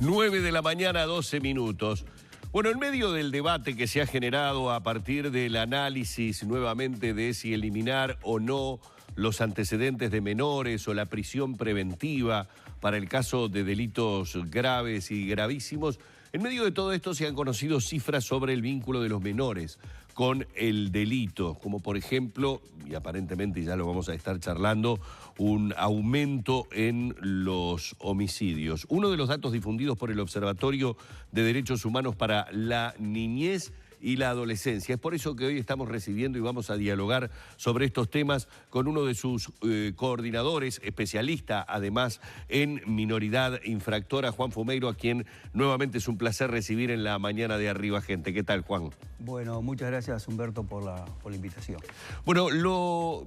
9 de la mañana, 12 minutos. Bueno, en medio del debate que se ha generado a partir del análisis nuevamente de si eliminar o no los antecedentes de menores o la prisión preventiva para el caso de delitos graves y gravísimos, en medio de todo esto se han conocido cifras sobre el vínculo de los menores con el delito, como por ejemplo, y aparentemente ya lo vamos a estar charlando, un aumento en los homicidios. Uno de los datos difundidos por el Observatorio de Derechos Humanos para la Niñez y la Adolescencia. Es por eso que hoy estamos recibiendo y vamos a dialogar sobre estos temas con uno de sus coordinadores, especialista además en minoridad infractora, Juan Fumeiro, a quien nuevamente es un placer recibir en la mañana de Arriba Gente. ¿Qué tal, Juan? Bueno, muchas gracias, Humberto, por la invitación. Bueno, lo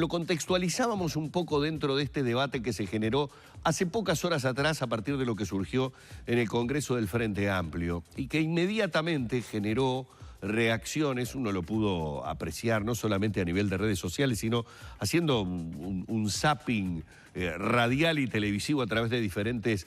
contextualizábamos un poco dentro de este debate que se generó hace pocas horas atrás a partir de lo que surgió en el Congreso del Frente Amplio y que inmediatamente generó reacciones, uno lo pudo apreciar no solamente a nivel de redes sociales, sino haciendo un zapping radial y televisivo a través de diferentes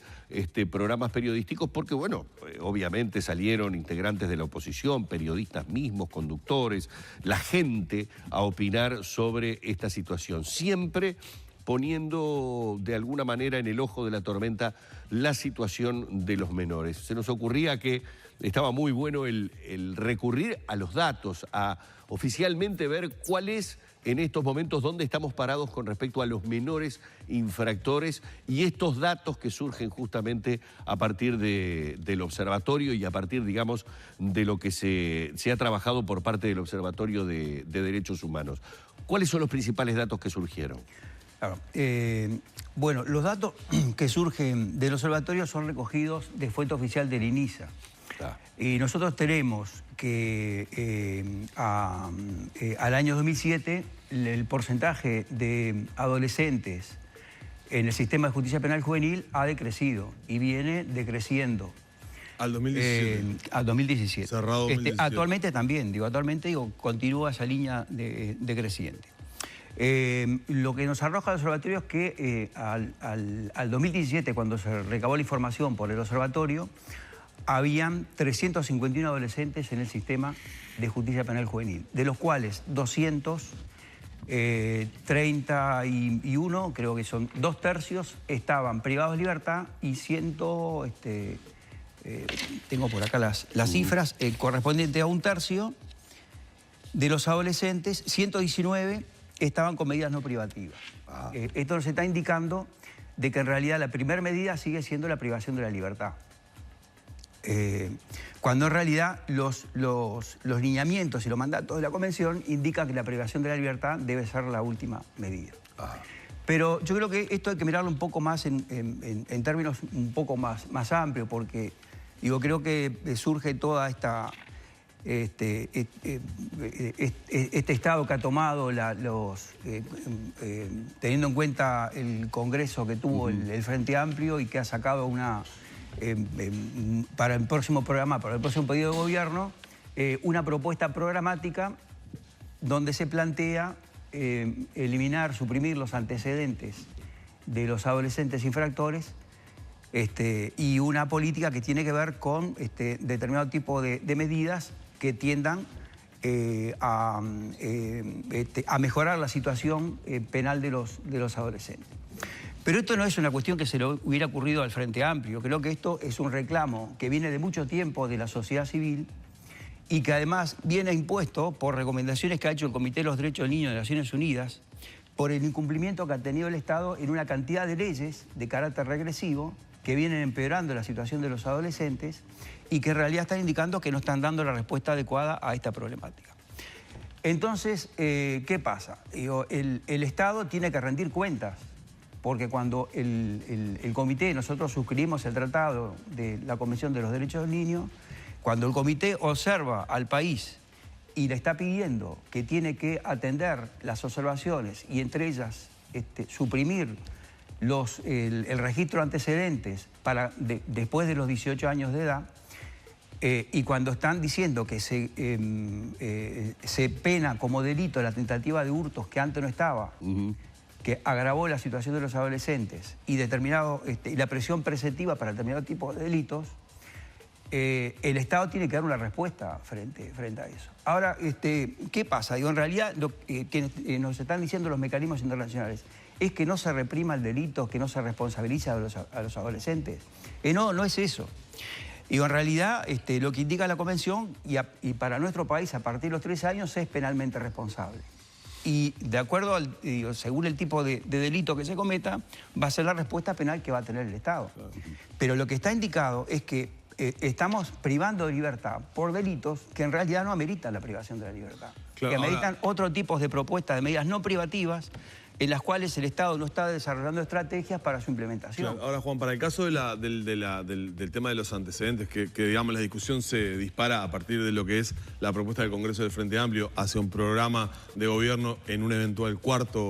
programas periodísticos, porque bueno, obviamente salieron integrantes de la oposición, periodistas mismos, conductores, la gente a opinar sobre esta situación. Siempre poniendo de alguna manera en el ojo de la tormenta la situación de los menores. Se nos ocurría que estaba muy bueno el recurrir a los datos, a oficialmente ver cuál es en estos momentos dónde estamos parados con respecto a los menores infractores y estos datos que surgen justamente a partir del observatorio y a partir, digamos, de lo que se ha trabajado por parte del Observatorio de Derechos Humanos. ¿Cuáles son los principales datos que surgieron? Claro, bueno, los datos que surgen del observatorio son recogidos de fuente oficial del INISA. Y nosotros tenemos que al año 2007 el porcentaje de adolescentes en el sistema de justicia penal juvenil ha decrecido y viene decreciendo. Al 2017. Al 2017. Cerrado 2017. Actualmente también, continúa esa línea decreciente. Lo que nos arroja el observatorio es que al 2017, cuando se recabó la información por el observatorio, habían 351 adolescentes en el sistema de justicia penal juvenil, de los cuales 231, creo que son 2/3, estaban privados de libertad y tengo por acá las cifras, correspondiente a 1/3 de los adolescentes, 119 estaban con medidas no privativas. Esto nos está indicando de que en realidad la primera medida sigue siendo la privación de la libertad. Cuando en realidad los lineamientos y los mandatos de la Convención indican que la privación de la libertad debe ser la última medida. Pero yo creo que esto hay que mirarlo un poco más en términos un poco más amplios, porque creo que surge toda este estado que ha tomado teniendo en cuenta el Congreso que tuvo el Frente Amplio y que ha sacado para el próximo programa, para el próximo pedido de gobierno, una propuesta programática donde se plantea eliminar, suprimir los antecedentes de los adolescentes infractores y una política que tiene que ver con determinado tipo de medidas que tiendan a mejorar la situación penal de los adolescentes. Pero esto no es una cuestión que se le hubiera ocurrido al Frente Amplio. Creo que esto es un reclamo que viene de mucho tiempo de la sociedad civil y que además viene impuesto por recomendaciones que ha hecho el Comité de los Derechos del Niño de Naciones Unidas por el incumplimiento que ha tenido el Estado en una cantidad de leyes de carácter regresivo que vienen empeorando la situación de los adolescentes y que en realidad están indicando que no están dando la respuesta adecuada a esta problemática. Entonces, ¿qué pasa? El Estado tiene que rendir cuentas, porque cuando el comité, nosotros suscribimos el tratado de la Convención de los Derechos del Niño, cuando el comité observa al país y le está pidiendo que tiene que atender las observaciones y entre ellas suprimir el registro de antecedentes después de los 18 años de edad, y cuando están diciendo que se pena como delito la tentativa de hurtos que antes no estaba, que agravó la situación de los adolescentes y y la presión preceptiva para determinado tipo de delitos, el Estado tiene que dar una respuesta frente a eso. Ahora, ¿qué pasa? Digo, en realidad, lo que nos están diciendo los mecanismos internacionales es que no se reprima el delito, que no se responsabiliza a los adolescentes. No es eso. Digo, en realidad, lo que indica la Convención, y para nuestro país, a partir de los 13 años, es penalmente responsable. Y de acuerdo según el tipo de delito que se cometa, va a ser la respuesta penal que va a tener el Estado. Claro. Pero lo que está indicado es que estamos privando de libertad por delitos que en realidad no ameritan la privación de la libertad. Claro, que ameritan otro tipo de propuestas de medidas no privativas en las cuales el Estado no está desarrollando estrategias para su implementación. Claro. Ahora, Juan, para el caso del tema de los antecedentes, que digamos la discusión se dispara a partir de lo que es la propuesta del Congreso del Frente Amplio hacia un programa de gobierno en un eventual cuarto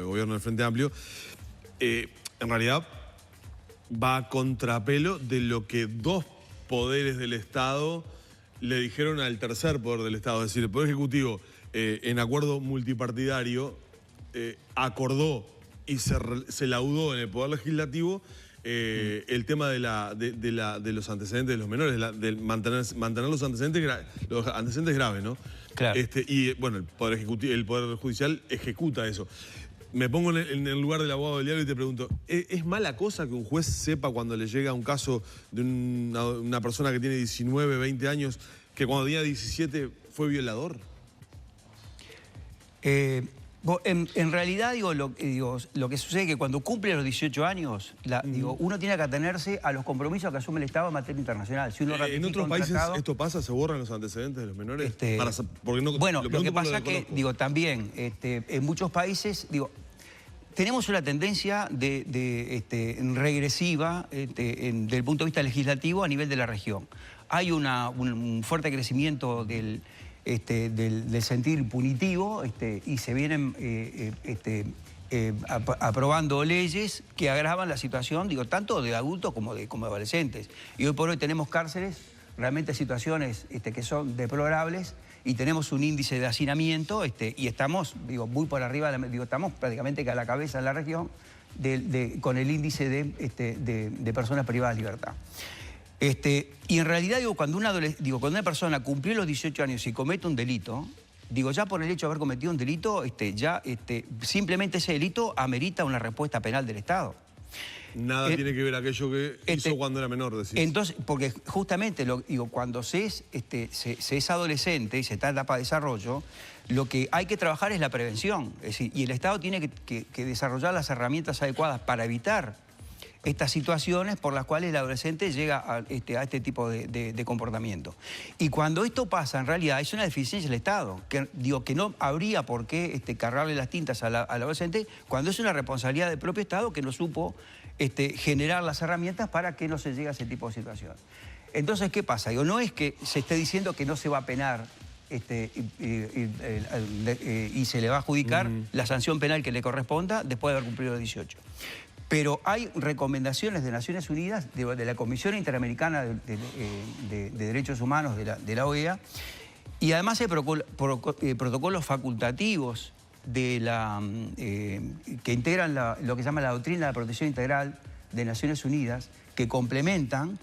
gobierno del Frente Amplio, en realidad va a contrapelo de lo que dos poderes del Estado le dijeron al tercer poder del Estado, es decir, el Poder Ejecutivo, en acuerdo multipartidario, acordó y se laudó en el Poder Legislativo el tema de los antecedentes de los menores, de mantener los antecedentes graves, ¿no? Claro. Y bueno, el Poder Judicial ejecuta eso. Me pongo en el lugar del abogado del diablo y te pregunto, ¿es mala cosa que un juez sepa cuando le llega un caso de una persona que tiene 19, 20 años, que cuando tenía 17 fue violador? En realidad, lo que sucede es que cuando cumple los 18 años, uno tiene que atenerse a los compromisos que asume el Estado en materia internacional. Si uno ¿En otros países esto pasa? ¿Se borran los antecedentes de los menores? Bueno, lo que pasa es que, también, en muchos países, tenemos una tendencia regresiva desde el punto de vista legislativo a nivel de la región. Hay un fuerte crecimiento del sentir punitivo y se vienen aprobando leyes que agravan la situación, tanto de adultos como de adolescentes. Y hoy por hoy tenemos cárceles, realmente situaciones que son deplorables, y tenemos un índice de hacinamiento y estamos, muy por arriba, estamos prácticamente a la cabeza en la región con el índice de personas privadas de libertad. Y en realidad, cuando una persona cumplió los 18 años y comete un delito, ya por el hecho de haber cometido un delito, simplemente ese delito amerita una respuesta penal del Estado. Nada tiene que ver aquello que hizo cuando era menor, decís. Entonces, porque justamente, cuando se es adolescente y se está en etapa de desarrollo, lo que hay que trabajar es la prevención. Es decir, y el Estado tiene que desarrollar las herramientas adecuadas para evitar estas situaciones por las cuales el adolescente llega a este tipo de comportamiento. Y cuando esto pasa, en realidad, es una deficiencia del Estado, que no habría por qué cargarle las tintas al adolescente, cuando es una responsabilidad del propio Estado que no supo generar las herramientas para que no se llegue a ese tipo de situación. Entonces, ¿qué pasa? No es que se esté diciendo que no se va a penar y se le va a adjudicar la sanción penal que le corresponda después de haber cumplido los 18. Pero hay recomendaciones de Naciones Unidas, de la Comisión Interamericana de Derechos Humanos, de la OEA, y además hay protocolos facultativos que integran lo que se llama la Doctrina de Protección Integral de Naciones Unidas, que complementan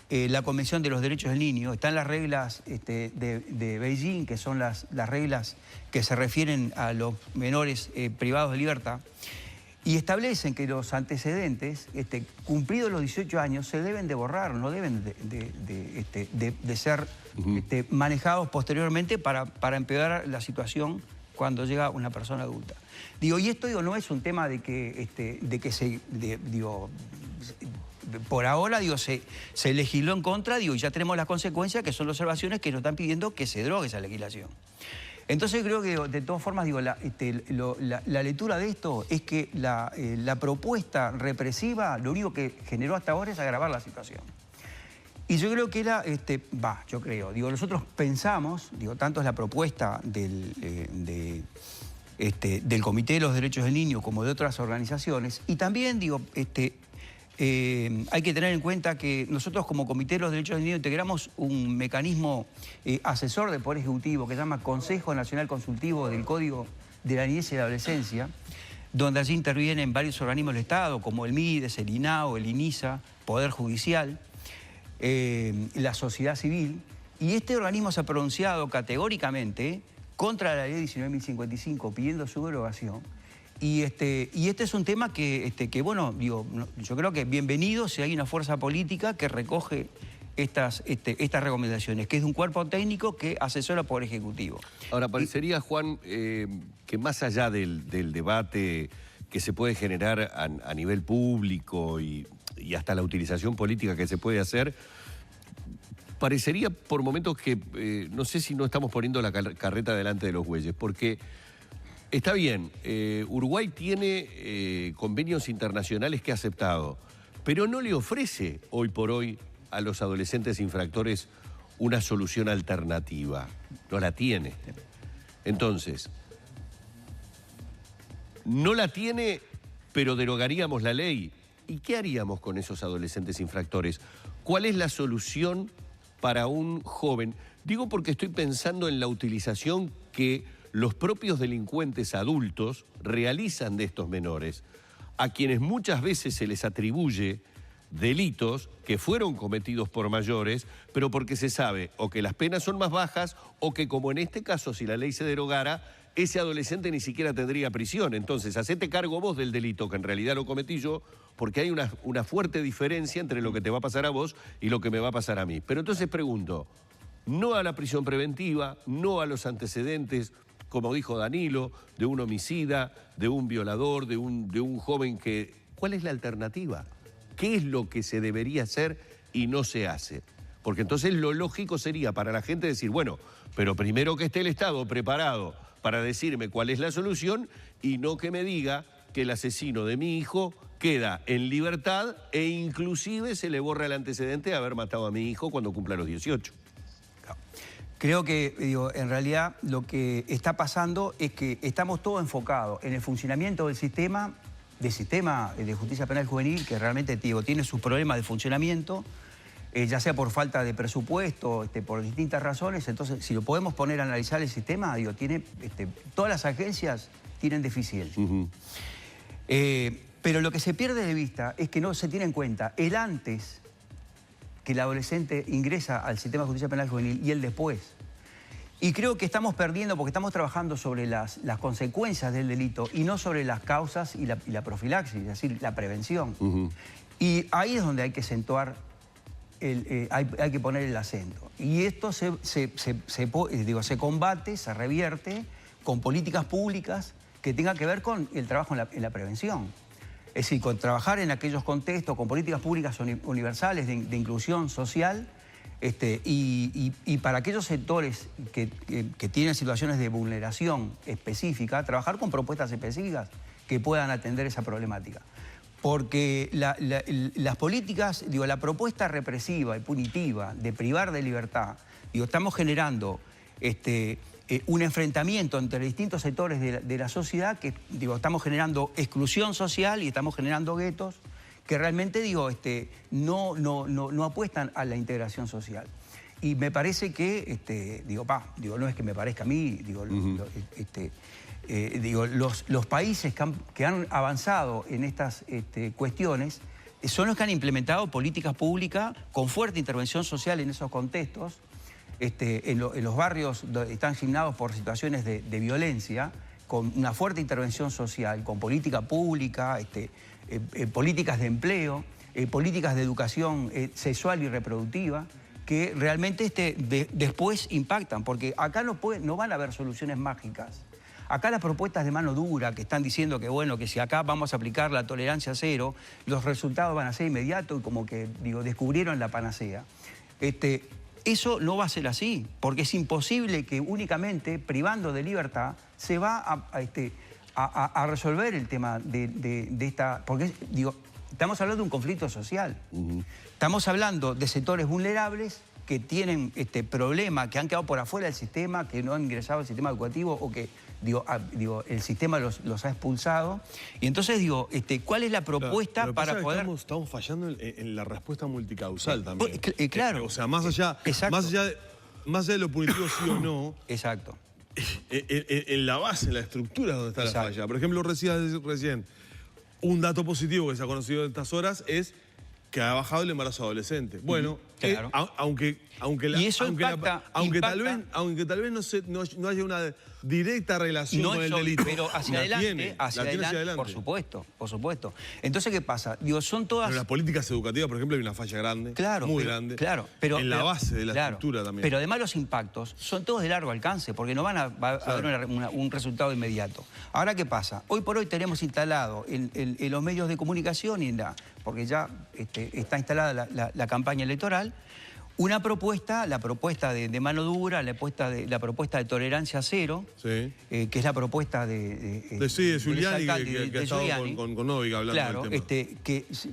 la Convención de los Derechos del Niño. Están las reglas de Beijing, que son las reglas que se refieren a los menores privados de libertad, y establecen que los antecedentes, cumplidos los 18 años, se deben de borrar, no deben de ser manejados posteriormente para empeorar la situación cuando llega una persona adulta. Y esto no es un tema de que por ahora se legisló en contra, y ya tenemos las consecuencias, que son las observaciones que nos están pidiendo que se drogue esa legislación. Entonces creo que, de todas formas, la lectura de esto es que la propuesta represiva lo único que generó hasta ahora es agravar la situación. Y yo creo que nosotros pensamos, tanto es la propuesta del Comité de los Derechos del Niño como de otras organizaciones, y también, hay que tener en cuenta que nosotros como Comité de los Derechos del Niño integramos un mecanismo asesor del Poder Ejecutivo que se llama Consejo Nacional Consultivo del Código de la Niñez y la Adolescencia, donde allí intervienen varios organismos del Estado, como el MIDES, el INAO, el INISA, Poder Judicial, la sociedad civil, y este organismo se ha pronunciado categóricamente contra la ley 19.055, pidiendo su derogación. Y este es un tema que bueno, digo, yo creo que bienvenido si hay una fuerza política que recoge estas recomendaciones, que es de un cuerpo técnico que asesora al Poder Ejecutivo. Ahora, parecería, Juan, que más allá del debate que se puede generar a nivel público y hasta la utilización política que se puede hacer, parecería por momentos que no sé si no estamos poniendo la carreta delante de los bueyes, porque está bien, Uruguay tiene convenios internacionales que ha aceptado, pero no le ofrece hoy por hoy a los adolescentes infractores una solución alternativa. No la tiene. Entonces, no la tiene, pero derogaríamos la ley. ¿Y qué haríamos con esos adolescentes infractores? ¿Cuál es la solución para un joven? Digo porque estoy pensando en la utilización que los propios delincuentes adultos realizan de estos menores, a quienes muchas veces se les atribuye delitos que fueron cometidos por mayores, pero porque se sabe o que las penas son más bajas o que, como en este caso, si la ley se derogara, ese adolescente ni siquiera tendría prisión. Entonces, hacete cargo vos del delito, que en realidad lo cometí yo, porque hay una fuerte diferencia entre lo que te va a pasar a vos y lo que me va a pasar a mí. Pero entonces pregunto, no a la prisión preventiva, no a los antecedentes, como dijo Danilo, de un homicida, de un violador, de un joven que... ¿Cuál es la alternativa? ¿Qué es lo que se debería hacer y no se hace? Porque entonces lo lógico sería para la gente decir, bueno, pero primero que esté el Estado preparado para decirme cuál es la solución y no que me diga que el asesino de mi hijo queda en libertad e inclusive se le borra el antecedente de haber matado a mi hijo cuando cumpla los 18. Creo que, en realidad lo que está pasando es que estamos todos enfocados en el funcionamiento del sistema de justicia penal juvenil, que realmente tiene sus problemas de funcionamiento, ya sea por falta de presupuesto, por distintas razones. Entonces, si lo podemos poner a analizar el sistema, todas las agencias tienen deficiencias. Pero lo que se pierde de vista es que no se tiene en cuenta el antes que el adolescente ingresa al sistema de justicia penal juvenil y el después. Y creo que estamos perdiendo porque estamos trabajando sobre las consecuencias del delito y no sobre las causas y la profilaxis, es decir, la prevención. Y ahí es donde hay que acentuar, hay que poner el acento. Y esto se combate, se revierte con políticas públicas que tengan que ver con el trabajo en la prevención. Es decir, con trabajar en aquellos contextos, con políticas públicas universales de inclusión social, y para aquellos sectores que tienen situaciones de vulneración específica, trabajar con propuestas específicas que puedan atender esa problemática. Porque las políticas, la propuesta represiva y punitiva de privar de libertad, estamos generando un enfrentamiento entre distintos sectores de la sociedad que, estamos generando exclusión social y estamos generando guetos que realmente, no apuestan a la integración social. Y me parece que, no es que me parezca a mí, los países que han avanzado en estas cuestiones son los que han implementado políticas públicas con fuerte intervención social en esos contextos. En los barrios están signados por situaciones de violencia, con una fuerte intervención social, con política pública, políticas de empleo, políticas de educación sexual y reproductiva, que realmente después impactan, porque acá no van a haber soluciones mágicas. Acá las propuestas de mano dura que están diciendo que, bueno, que si acá vamos a aplicar la tolerancia cero, los resultados van a ser inmediatos y como que, descubrieron la panacea. Eso no va a ser así, porque es imposible que únicamente privando de libertad se va a resolver el tema de esta... Porque, estamos hablando de un conflicto social. Estamos hablando de sectores vulnerables que tienen problemas, que han quedado por afuera del sistema, que no han ingresado al sistema educativo o que, el sistema los ha expulsado. Y entonces, ¿cuál es la propuesta para poder...? Estamos fallando en la respuesta multicausal también. Claro. O sea, más allá de lo punitivo sí o no... Exacto. en la base, en la estructura donde está Exacto. la falla. Por ejemplo, recién, un dato positivo que se ha conocido en estas horas es que ha bajado el embarazo adolescente. Bueno, claro. aunque Y eso tal vez no haya una directa relación con el delito. Pero hacia adelante, por supuesto. Entonces, ¿qué pasa? Digo, son todas... Pero en las políticas educativas, por ejemplo, hay una falla grande, muy grande. Claro, pero en la base de la estructura también. Pero además los impactos son todos de largo alcance, porque no va a haber un resultado inmediato. Ahora, ¿qué pasa? Hoy por hoy tenemos instalado en los medios de comunicación, porque ya está instalada la campaña electoral, una propuesta, la propuesta de mano dura, la propuesta de tolerancia cero, sí. Que es la propuesta de Giuliani, que ha estado con Novica hablando claro, del tema.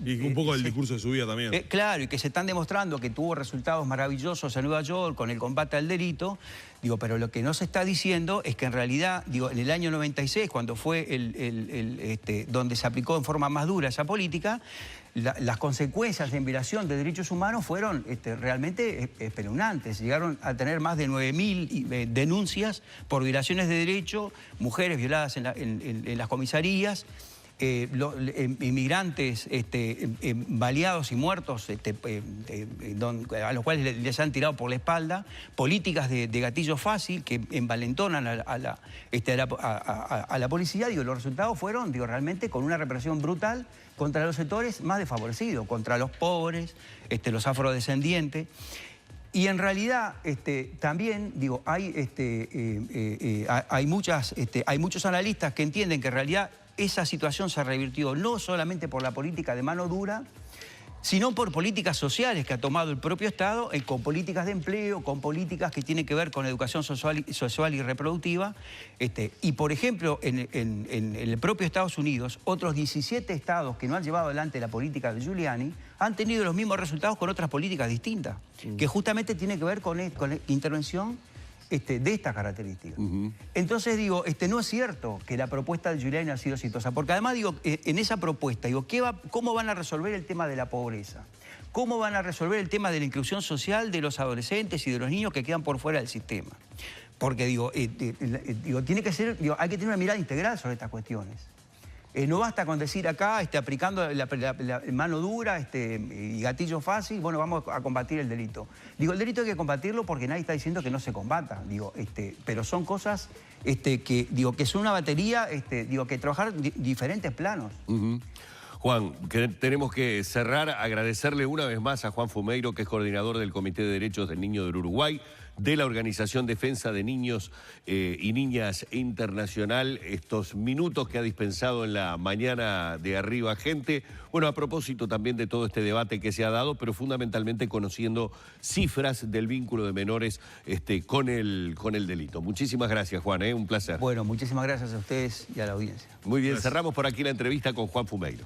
Y un poco del discurso de su vida también. Claro, y que se están demostrando que tuvo resultados maravillosos en Nueva York con el combate al delito. Digo, pero lo que no se está diciendo es que en realidad, digo, en el año 96, cuando fue donde se aplicó en forma más dura esa política, las consecuencias de violación de derechos humanos fueron realmente espeluznantes. Llegaron a tener más de 9.000 denuncias por violaciones de derecho, mujeres violadas en las comisarías, inmigrantes baleados y muertos a los cuales les han tirado por la espalda, políticas de gatillo fácil que envalentonan a la policía. Digo, los resultados fueron realmente con una represión brutal contra los sectores más desfavorecidos, contra los pobres, los afrodescendientes. Y en realidad también, digo, hay muchos analistas que entienden que en realidad esa situación se revirtió no solamente por la política de mano dura, sino por políticas sociales que ha tomado el propio Estado, con políticas de empleo, con políticas que tienen que ver con educación sexual y reproductiva. Y, por ejemplo, en el propio Estados Unidos, otros 17 estados que no han llevado adelante la política de Giuliani han tenido los mismos resultados con otras políticas distintas, que justamente tienen que ver con intervención de estas características. Entonces digo, no es cierto que la propuesta de Giuliani ha sido exitosa, porque además digo, en esa propuesta, digo, ¿cómo van a resolver el tema de la pobreza? ¿Cómo van a resolver el tema de la inclusión social de los adolescentes y de los niños que quedan por fuera del sistema? Porque digo, hay que tener una mirada integral sobre estas cuestiones. No basta con decir acá, aplicando la mano dura y gatillo fácil, bueno, vamos a combatir el delito. Digo, el delito hay que combatirlo porque nadie está diciendo que no se combata. Digo, pero son cosas que son una batería, que trabajar diferentes planos. Juan, tenemos que cerrar, agradecerle una vez más a Juan Fumeiro, que es coordinador del Comité de Derechos del Niño del Uruguay, de la Organización Defensa de Niños y Niñas Internacional, estos minutos que ha dispensado en la mañana de Arriba Gente. Bueno, a propósito también de todo este debate que se ha dado, pero fundamentalmente conociendo cifras del vínculo de menores con el delito. Muchísimas gracias, Juan, un placer. Bueno, muchísimas gracias a ustedes y a la audiencia. Muy bien, cerramos por aquí la entrevista con Juan Fumeiro.